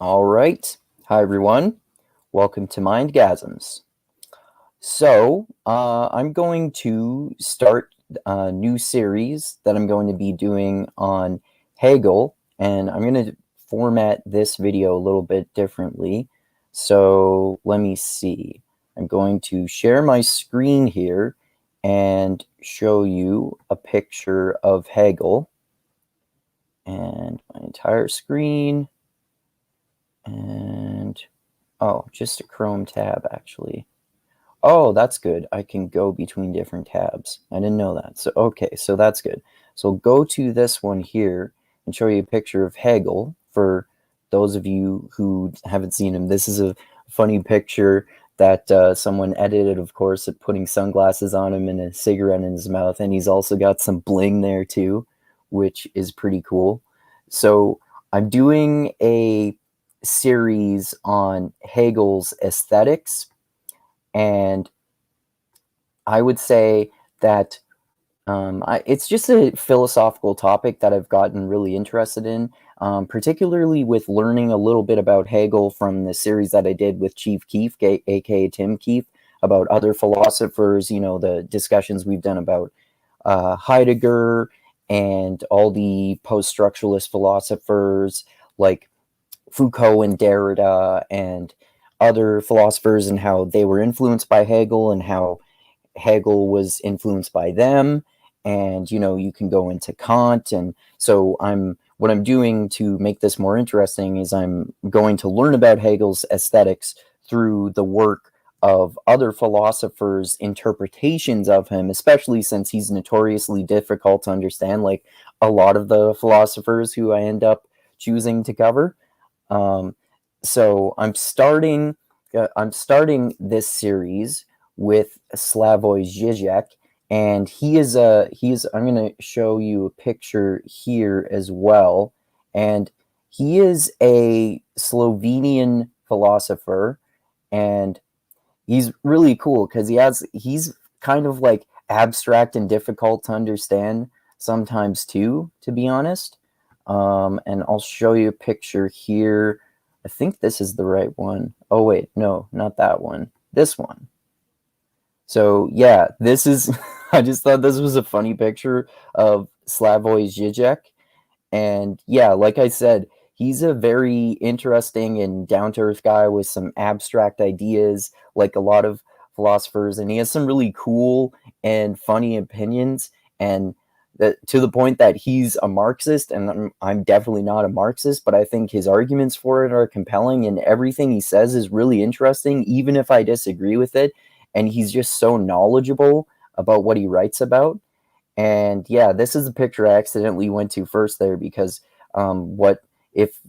All right. Hi, everyone. Welcome to Mindgasms. I'm going to start a new series that I'm going to be doing on Hegel, and I'm going to format this video a little bit differently. So, let me see. I'm going to share my screen here and show you a picture of Hegel and my entire screen. And oh, just a Chrome tab, actually. Oh, that's good. I can go between different tabs. I didn't know that. So, okay, so that's good. So go to this one here and show you a picture of Hegel for those of you who haven't seen him. This is a funny picture that someone edited, of course, of putting sunglasses on him and a cigarette in his mouth. And he's also got some bling there too, which is pretty cool. So I'm doing a series on Hegel's aesthetics, and I would say that it's just a philosophical topic that I've gotten really interested in, particularly with learning a little bit about Hegel from the series that I did with Chief Keef, aka Tim Keefe, about other philosophers, the discussions we've done about Heidegger and all the post-structuralist philosophers like Foucault and Derrida and other philosophers, and how they were influenced by Hegel and how Hegel was influenced by them. And you can go into Kant. And so what I'm doing to make this more interesting is I'm going to learn about Hegel's aesthetics through the work of other philosophers' interpretations of him, especially since he's notoriously difficult to understand, like a lot of the philosophers who I end up choosing to cover. Um, so I'm starting this series with Slavoj Žižek, and I'm going to show you a picture here as well. And he is a Slovenian philosopher, and he's really cool because he's kind of like abstract and difficult to understand sometimes too, to be honest. And I'll show you a picture here. I think this is the right one. Oh wait, no, not that one. This one. So yeah, this is I just thought this was a funny picture of Slavoj Zizek. And yeah, like I said, he's a very interesting and down-to-earth guy with some abstract ideas, like a lot of philosophers, and he has some really cool and funny opinions, and to the point that he's a Marxist, and I'm definitely not a Marxist, but I think his arguments for it are compelling, and everything he says is really interesting, even if I disagree with it, and he's just so knowledgeable about what he writes about. And yeah, this is the picture I accidentally went to first there because what if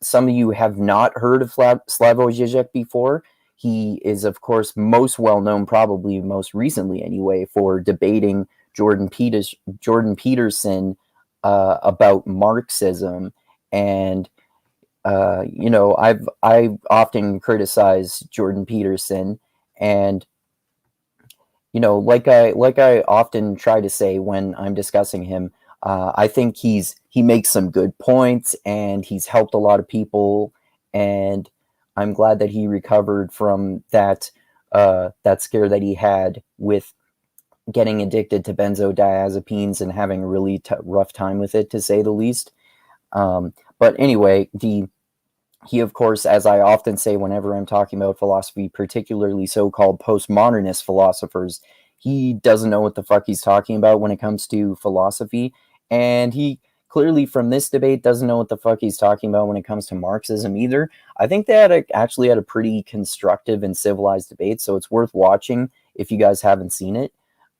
some of you have not heard of Slavoj Žižek before, he is of course most well known, probably most recently anyway, for debating Jordan Peterson about Marxism. And I've often criticized Jordan Peterson, and like I often try to say when I'm discussing him, I think he makes some good points, and he's helped a lot of people, and I'm glad that he recovered from that scare that he had with getting addicted to benzodiazepines and having a really rough time with it, to say the least. But anyway, he, of course, as I often say whenever I'm talking about philosophy, particularly so-called postmodernist philosophers, he doesn't know what the fuck he's talking about when it comes to philosophy. And he clearly, from this debate, doesn't know what the fuck he's talking about when it comes to Marxism either. I think they actually had a pretty constructive and civilized debate, so it's worth watching if you guys haven't seen it.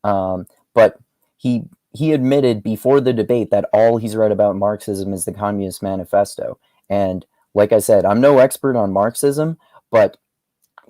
But he admitted before the debate that all he's read about Marxism is the Communist Manifesto. And like I said, I'm no expert on Marxism, but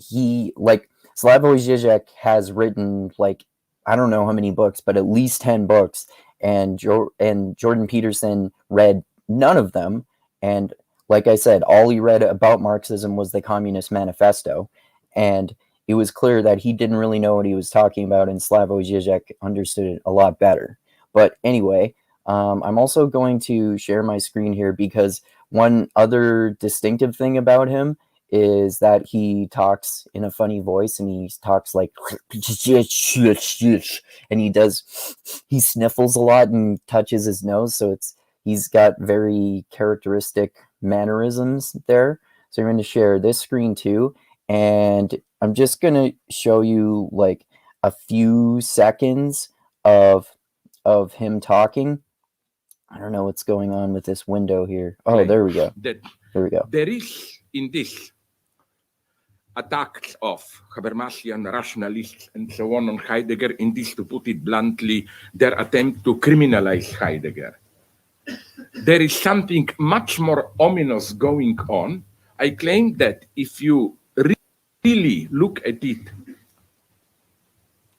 Slavoj Žižek has written, like, I don't know how many books, but at least 10 books, and Jordan Peterson read none of them. And like I said, all he read about Marxism was the Communist Manifesto, and it was clear that he didn't really know what he was talking about, and Slavoj Žižek understood it a lot better. But anyway, I'm also going to share my screen here because one other distinctive thing about him is that he talks in a funny voice, and he talks like, and he sniffles a lot and touches his nose, so he's got very characteristic mannerisms there. So I'm going to share this screen too, and I'm just going to show you like a few seconds of him talking. I don't know what's going on with this window here. Oh, there we go. There we go. There is in this attacks of Habermasian rationalists and so on Heidegger, in this, to put it bluntly, their attempt to criminalize Heidegger. There is something much more ominous going on. I claim that if you really look at it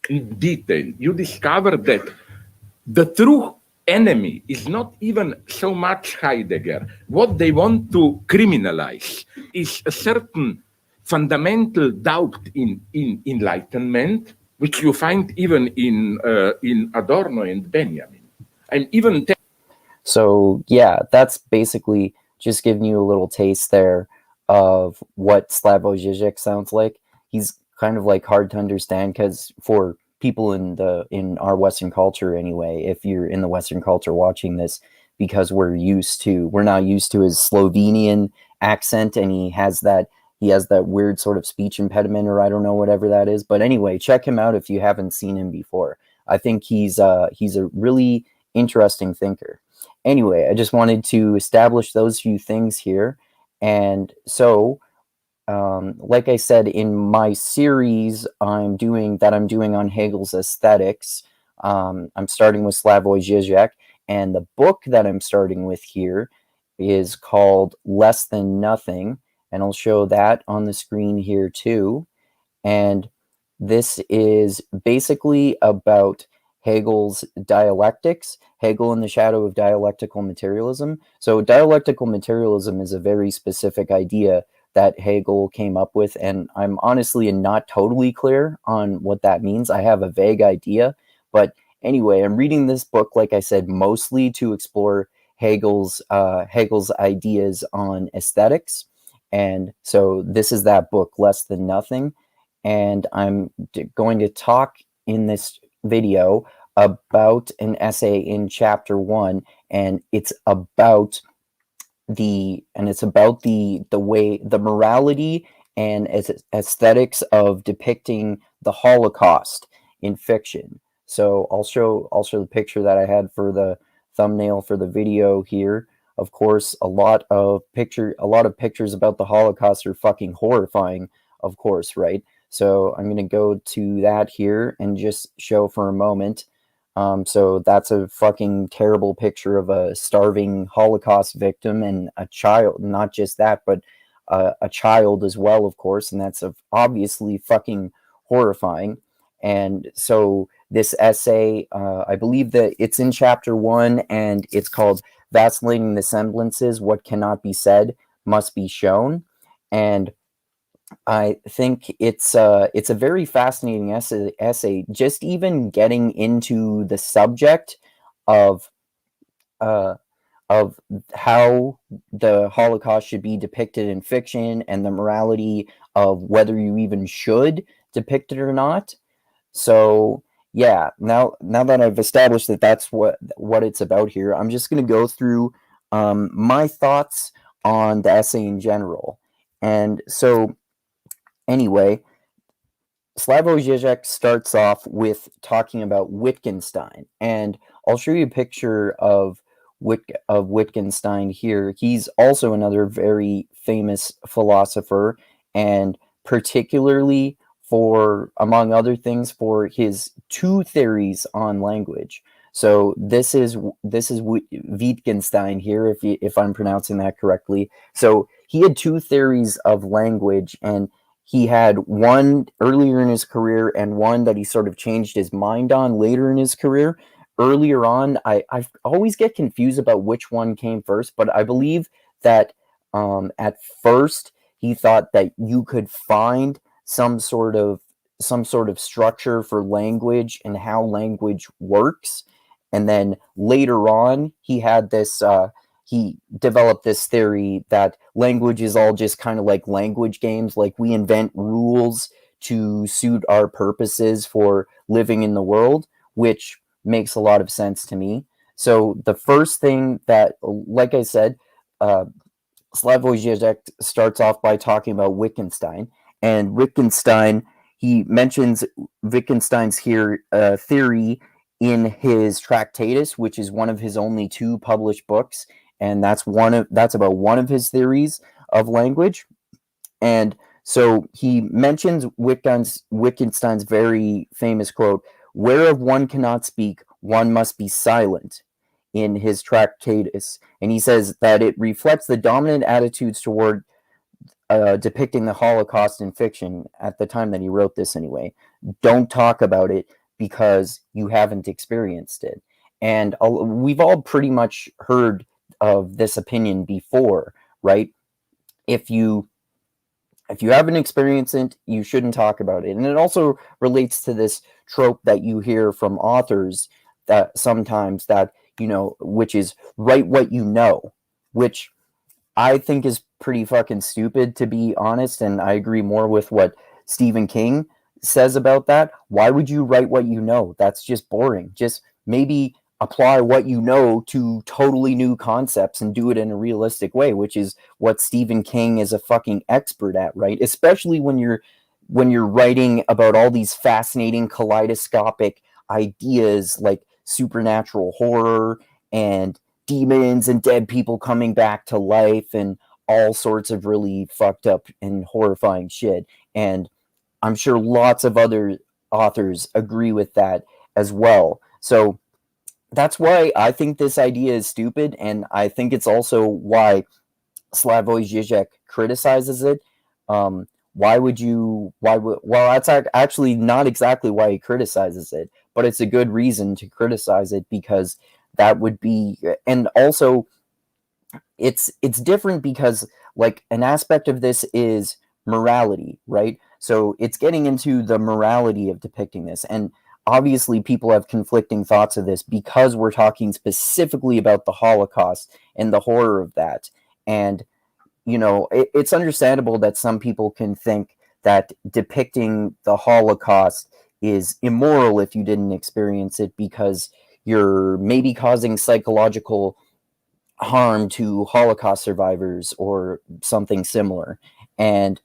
in detail, you discover that the true enemy is not even so much Heidegger. What they want to criminalize is a certain fundamental doubt in enlightenment, which you find even in Adorno and Benjamin. And even so, yeah, that's basically just giving you a little taste there of what Slavoj Žižek sounds like. He's kind of like hard to understand, because for people in our Western culture anyway, if you're in the Western culture watching this, because we're not used to his Slovenian accent, and he has that weird sort of speech impediment, or I don't know, whatever that is. But anyway, check him out if you haven't seen him before. I think he's a really interesting thinker. Anyway, I just wanted to establish those few things here. And so, like I said, in my series I'm doing on Hegel's aesthetics, I'm starting with Slavoj Ziziek, and the book that I'm starting with here is called Less Than Nothing, and I'll show that on the screen here too. And this is basically about Hegel's dialectics, Hegel in the shadow of dialectical materialism. So dialectical materialism is a very specific idea that Hegel came up with, and I'm honestly not totally clear on what that means. I have a vague idea, but anyway, I'm reading this book, like I said, mostly to explore Hegel's ideas on aesthetics. And so this is that book, Less Than Nothing, and I'm going to talk in this video about an essay in chapter 1, and it's about the way, the morality and aesthetics of depicting the Holocaust in fiction. So I'll show the picture that I had for the thumbnail for the video here. Of course, a lot of pictures about the Holocaust are fucking horrifying, of course, right? So I'm going to go to that here and just show for a moment. So that's a fucking terrible picture of a starving Holocaust victim and a child. Not just that, but a child as well, of course, and that's obviously fucking horrifying. And so this essay, I believe that it's in chapter 1, and it's called Vacillating the Semblances, What Cannot Be Said Must Be Shown. And I think it's a very fascinating essay. Just even getting into the subject of how the Holocaust should be depicted in fiction, and the morality of whether you even should depict it or not. So yeah, now that I've established that that's what it's about here, I'm just going to go through my thoughts on the essay in general. And so anyway, Slavoj Žižek starts off with talking about Wittgenstein, and I'll show you a picture of Wittgenstein here. He's also another very famous philosopher, and particularly for, among other things, for his two theories on language. So this is Wittgenstein here, if I'm pronouncing that correctly. So he had two theories of language, and he had one earlier in his career and one that he sort of changed his mind on later in his career. Earlier on, I always get confused about which one came first, but I believe that at first he thought that you could find some sort of structure for language and how language works, and then later on he had this he developed this theory that language is all just kind of like language games, like we invent rules to suit our purposes for living in the world, which makes a lot of sense to me. So the first thing that, like I said, Slavoj Zizek starts off by talking about Wittgenstein, and Wittgenstein, he mentions Wittgenstein's theory in his Tractatus, which is one of his only 2 published books, and that's about one of his theories of language. And so he mentions Wittgenstein's very famous quote, "Whereof one cannot speak, one must be silent," in his Tractatus. And he says that it reflects the dominant attitudes toward depicting the Holocaust in fiction at the time that he wrote this anyway. Don't talk about it because you haven't experienced it. And we've all pretty much heard of this opinion before, right? If you haven't experienced it, you shouldn't talk about it. And it also relates to this trope that you hear from authors that sometimes that, which is write what you know, which I think is pretty fucking stupid, to be honest. And I agree more with what Stephen King says about that. Why would you write what you know? That's just boring. Just maybe apply what you know to totally new concepts and do it in a realistic way, which is what Stephen King is a fucking expert at, right? Especially when you're writing about all these fascinating kaleidoscopic ideas like supernatural horror and demons and dead people coming back to life and all sorts of really fucked up and horrifying shit. And I'm sure lots of other authors agree with that as well. So that's why I think this idea is stupid, and I think it's also why Slavoj Žižek criticizes it. Well, that's actually not exactly why he criticizes it, but it's a good reason to criticize it, because that would be, and also it's different because like an aspect of this is morality, right? So it's getting into the morality of depicting this, and obviously people have conflicting thoughts of this because we're talking specifically about the Holocaust and the horror of that. And it's understandable that some people can think that depicting the Holocaust is immoral if you didn't experience it, because you're maybe causing psychological harm to Holocaust survivors or something similar. And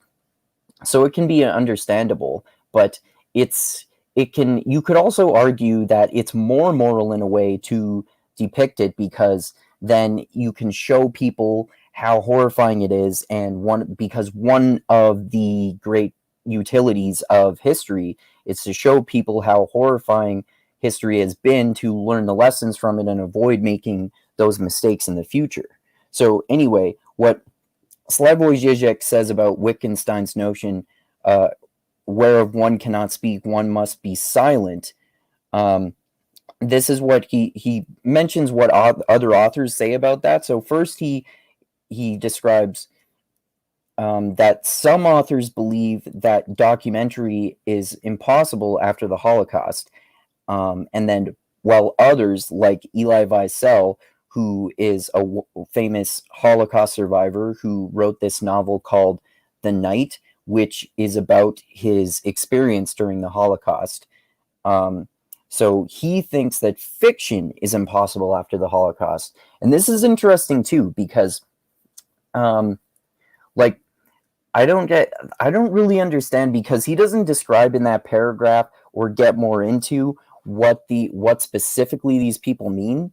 so it can be understandable, but you could also argue that it's more moral in a way to depict it, because then you can show people how horrifying it is, and because one of the great utilities of history is to show people how horrifying history has been, to learn the lessons from it and avoid making those mistakes in the future. So anyway, what Slavoj Žižek says about Wittgenstein's notion, whereof one cannot speak, one must be silent. This is what he mentions what other authors say about that. So first he describes that some authors believe that documentary is impossible after the Holocaust, and then while others, like Elie Wiesel, who is a famous Holocaust survivor who wrote this novel called The Night, which is about his experience during the Holocaust. So he thinks that fiction is impossible after the Holocaust. And this is interesting too, because like I don't really understand, because he doesn't describe in that paragraph or get more into what specifically these people mean.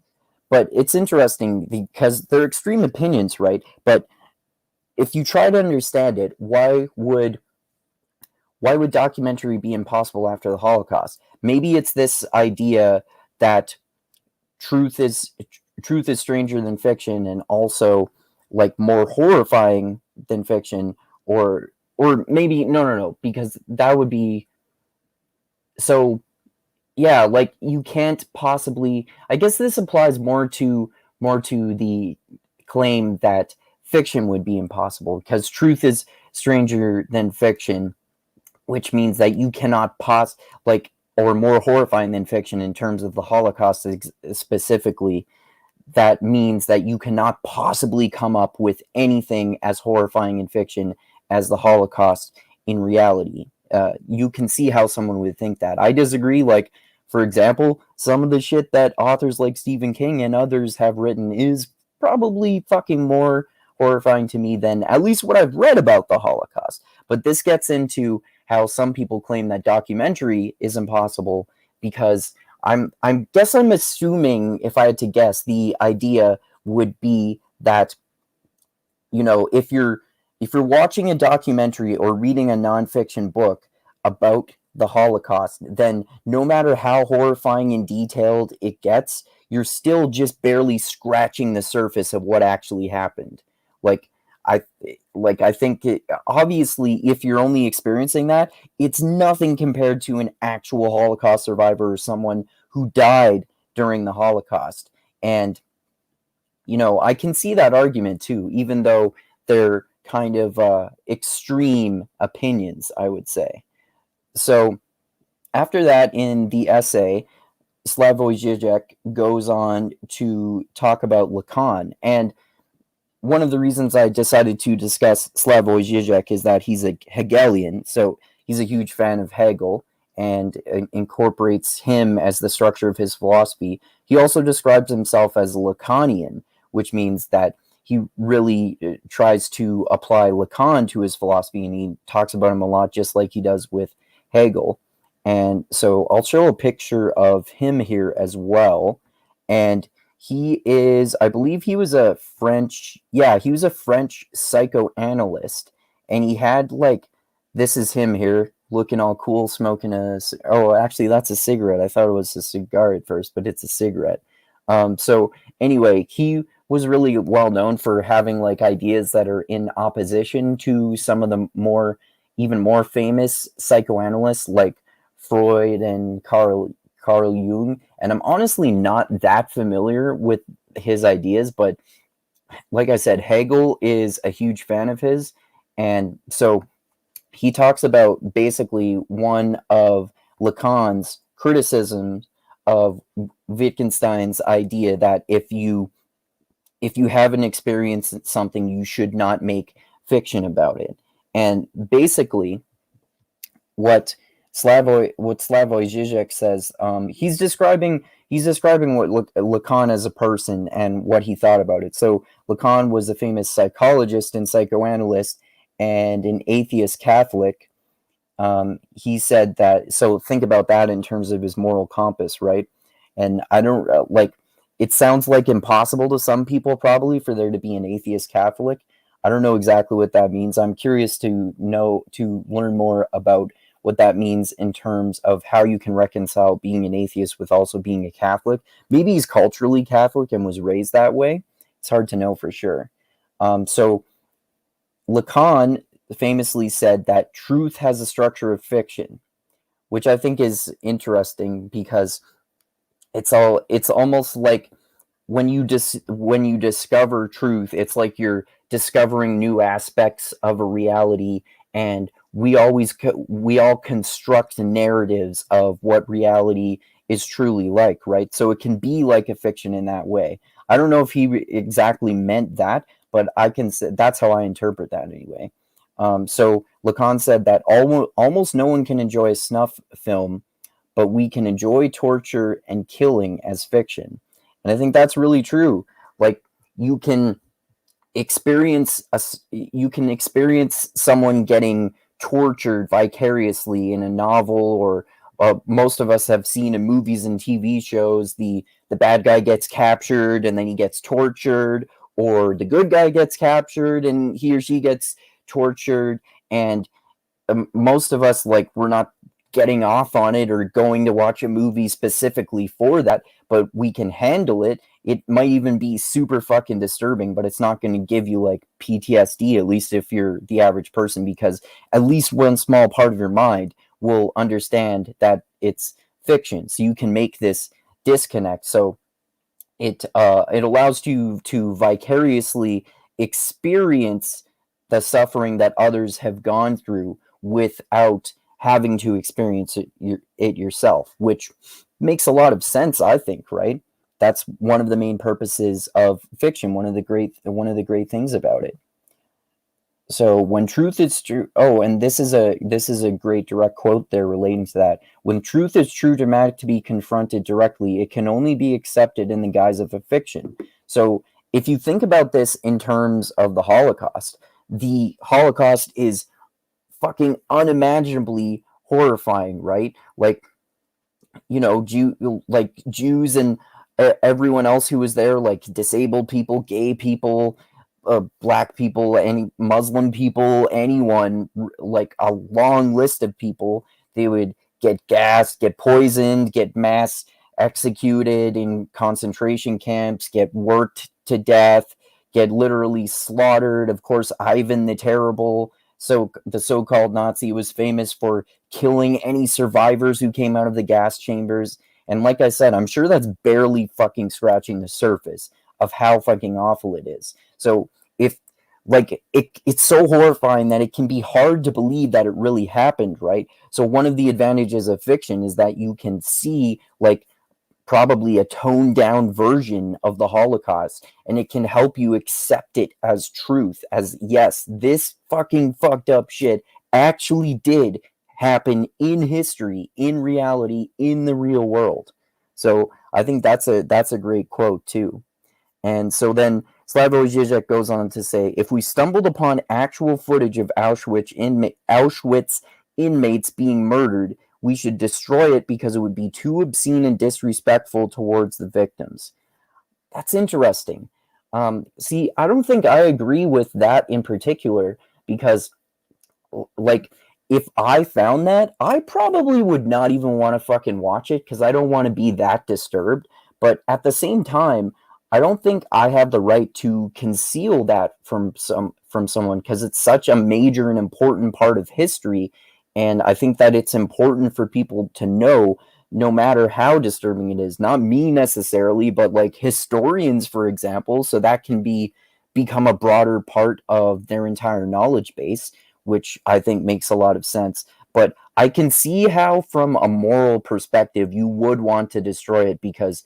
But it's interesting because they're extreme opinions, right? But if you try to understand it, why would documentary be impossible after the Holocaust? Maybe it's this idea that truth is stranger than fiction, and also like more horrifying than fiction, or maybe no, because that would be so. Yeah, like you can't possibly. I guess this applies more to the claim that fiction would be impossible, because truth is stranger than fiction, which means that you cannot or more horrifying than fiction in terms of the Holocaust specifically, that means that you cannot possibly come up with anything as horrifying in fiction as the Holocaust in reality. You can see how someone would think that. I disagree. Like, for example, some of the shit that authors like Stephen King and others have written is probably fucking more horrifying to me than at least what I've read about the Holocaust. But this gets into how some people claim that documentary is impossible because I'm assuming, if I had to guess, the idea would be that, you know, if you're watching a documentary or reading a nonfiction book about the Holocaust, then no matter how horrifying and detailed it gets, you're still just barely scratching the surface of what actually happened. Like I think obviously, if you're only experiencing that, it's nothing compared to an actual Holocaust survivor or someone who died during the Holocaust. And you know, I can see that argument too, even though they're kind of extreme opinions, I would say. So after that, in the essay, Slavoj Žižek goes on to talk about Lacan. And one of the reasons I decided to discuss Slavoj Ziziek is that he's a Hegelian, so he's a huge fan of Hegel and incorporates him as the structure of his philosophy. He also describes himself as Lacanian, which means that he really tries to apply Lacan to his philosophy, and he talks about him a lot, just like he does with Hegel. And so I'll show a picture of him here as well. And he is, I believe he was a French psychoanalyst. And he had like, this is him here, looking all cool, smoking oh, actually, that's a cigarette. I thought it was a cigar at first, but it's a cigarette. So anyway, he was really well known for having like ideas that are in opposition to some of the even more famous psychoanalysts like Freud and Carl Jung. And I'm honestly not that familiar with his ideas, but like I said, Hegel is a huge fan of his. And so he talks about basically one of Lacan's criticisms of Wittgenstein's idea that if you haven't experienced something, you should not make fiction about it. And basically, what Slavoj Žižek says, he's describing what Lacan as a person and what he thought about it. So Lacan was a famous psychologist and psychoanalyst and an atheist Catholic. He said that. So think about that in terms of his moral compass, right? And I don't it sounds like impossible to some people probably for there to be an atheist Catholic. I don't know exactly what that means. I'm curious to learn more about what that means in terms of how you can reconcile being an atheist with also being a Catholic. Maybe he's culturally Catholic and was raised that way. It's hard to know for sure. So Lacan famously said that truth has a structure of fiction, which I think is interesting because it's almost like when you discover truth, it's like you're discovering new aspects of a reality, and we all construct narratives of what reality is truly like, right? So it can be like a fiction in that way. I don't know if he exactly meant that, but I can say that's how I interpret that anyway. So Lacan said that almost no one can enjoy a snuff film, but we can enjoy torture and killing as fiction. And I think that's really true. Like you can experience someone getting tortured vicariously in a novel, or most of us have seen in movies and TV shows the bad guy gets captured and then he gets tortured, or the good guy gets captured and he or she gets tortured. And most of us, like, we're not getting off on it or going to watch a movie specifically for that, but we can handle it. It might even be super fucking disturbing, but it's not going to give you like PTSD, at least if you're the average person, because at least one small part of your mind will understand that it's fiction. So you can make this disconnect. So it allows you to vicariously experience the suffering that others have gone through without having to experience it yourself, which makes a lot of sense, I think, right? that's one of the main purposes of fiction, one of the great things about it. So when truth is true, and this is a great direct quote there relating to that. When truth is too dramatic to be confronted directly, it can only be accepted in the guise of a fiction. So if you think about this in terms of the Holocaust is fucking unimaginably horrifying, right? Like, Jews and everyone else who was there, like disabled people, gay people, black people, any Muslim people, anyone, like a long list of people. They would get gassed, get poisoned, get mass executed in concentration camps, get worked to death, get literally slaughtered. Of course, Ivan the Terrible, so the so-called Nazi, was famous for killing any survivors who came out of the gas chambers. And like I said, I'm sure that's barely fucking scratching the surface of how fucking awful it is. So if it's so horrifying that it can be hard to believe that it really happened, right? So one of the advantages of fiction is that you can see like probably a toned down version of the Holocaust, and it can help you accept it as truth, as yes, this fucking fucked up shit actually did happen in history, in reality, in the real world. So I think that's a great quote too. And so then Slavoj Žižek goes on to say, if we stumbled upon actual footage of Auschwitz inmates being murdered, we should destroy it because it would be too obscene and disrespectful towards the victims. That's interesting. See, I don't think I agree with that in particular, because like, if I found that, I probably would not even want to fucking watch it because I don't want to be that disturbed. But at the same time, I don't think I have the right to conceal that from someone, because it's such a major and important part of history. And I think that it's important for people to know, no matter how disturbing it is. Not me necessarily, but like historians, for example, so that can become a broader part of their entire knowledge base, which I think makes a lot of sense. But I can see how, from a moral perspective, you would want to destroy it, because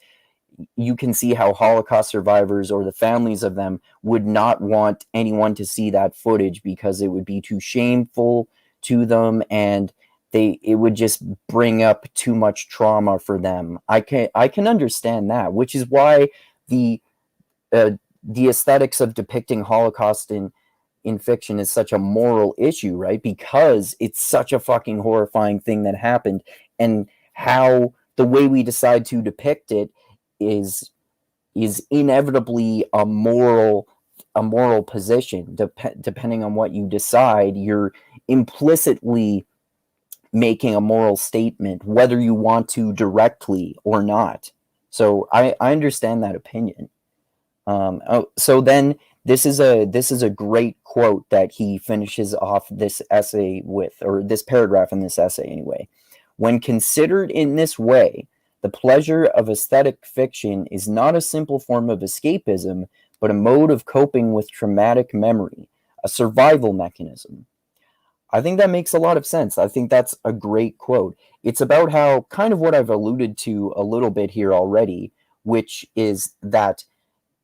you can see how Holocaust survivors or the families of them would not want anyone to see that footage, because it would be too shameful to them, and it would just bring up too much trauma for them. I can understand that, which is why the aesthetics of depicting Holocaust in fiction is such a moral issue, right? Because it's such a fucking horrifying thing that happened, and how the way we decide to depict it is inevitably a moral position. Depending on what you decide, you're implicitly making a moral statement, whether you want to directly or not. So I understand that opinion. So then this is a great quote that he finishes off this essay with, or this paragraph in this essay anyway. When considered in this way, the pleasure of aesthetic fiction is not a simple form of escapism, but a mode of coping with traumatic memory, a survival mechanism. I think that makes a lot of sense. I think that's a great quote. It's about how, kind of what I've alluded to a little bit here already, which is that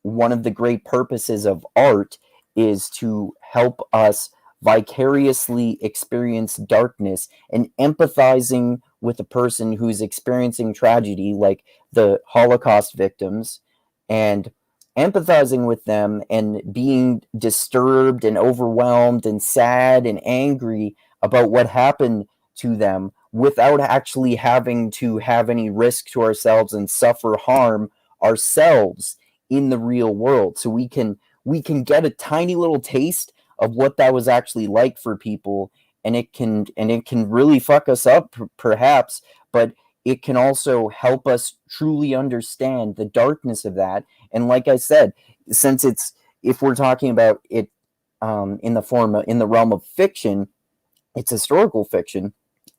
one of the great purposes of art is to help us vicariously experience darkness, and empathizing with a person who's experiencing tragedy, like the Holocaust victims, and empathizing with them and being disturbed and overwhelmed and sad and angry about what happened to them, without actually having to have any risk to ourselves and suffer harm ourselves in the real world. So we can get a tiny little taste of what that was actually like for people, and it can really fuck us up perhaps, but it can also help us truly understand the darkness of that. And like I said, since if we're talking about it in the realm of fiction, it's historical fiction.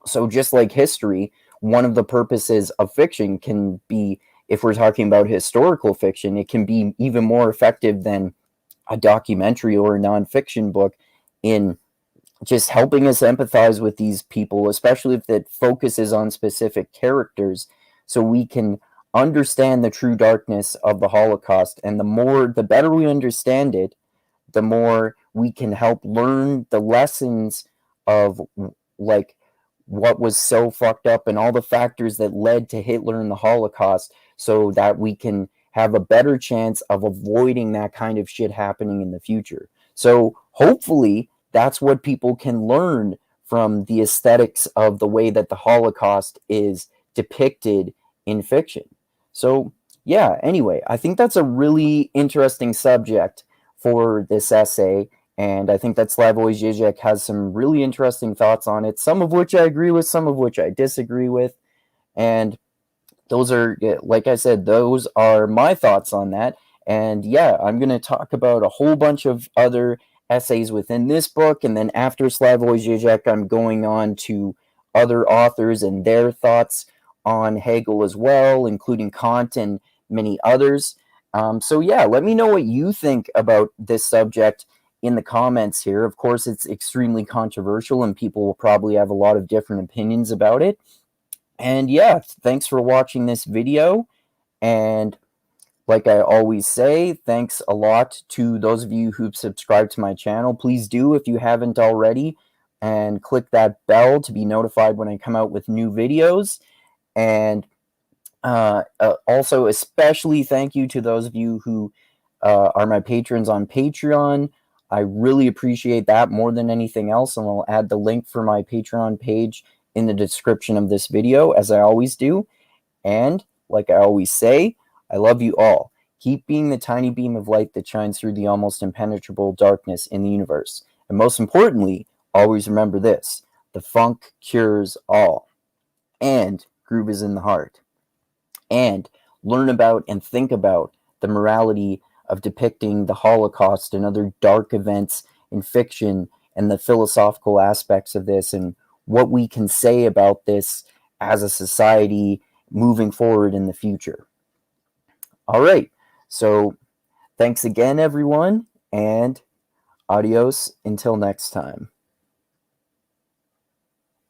So just like history, one of the purposes of fiction can be, if we're talking about historical fiction, it can be even more effective than a documentary or a nonfiction book in just helping us empathize with these people, especially if it focuses on specific characters, so we can understand the true darkness of the Holocaust. And the better we understand it, the more we can help learn the lessons of like what was so fucked up and all the factors that led to Hitler and the Holocaust, so that we can have a better chance of avoiding that kind of shit happening in the future. So hopefully that's what people can learn from the aesthetics of the way that the Holocaust is depicted in fiction. So yeah, anyway, I think that's a really interesting subject for this essay, and I think that Slavoj Žižek has some really interesting thoughts on it, some of which I agree with, some of which I disagree with, and those are, like I said, those are my thoughts on that. And yeah, I'm going to talk about a whole bunch of other essays within this book, and then after Slavoj Žižek, I'm going on to other authors and their thoughts on Hegel as well, including Kant and many others. So yeah, let me know what you think about this subject in the comments here. Of course, it's extremely controversial, and people will probably have a lot of different opinions about it. And yeah, thanks for watching this video. And like I always say, thanks a lot to those of you who've subscribed to my channel. Please do if you haven't already, and click that bell to be notified when I come out with new videos. And also, especially thank you to those of you who are my patrons on Patreon. I really appreciate that more than anything else, and I'll add the link for my Patreon page in the description of this video, as I always do. And like I always say, I love you all. Keep being the tiny beam of light that shines through the almost impenetrable darkness in the universe. And most importantly, always remember this: the funk cures all. And groove is in the heart. And learn about and think about the morality of depicting the Holocaust and other dark events in fiction, and the philosophical aspects of this, and what we can say about this as a society moving forward in the future. All right, so thanks again, everyone, and adios until next time.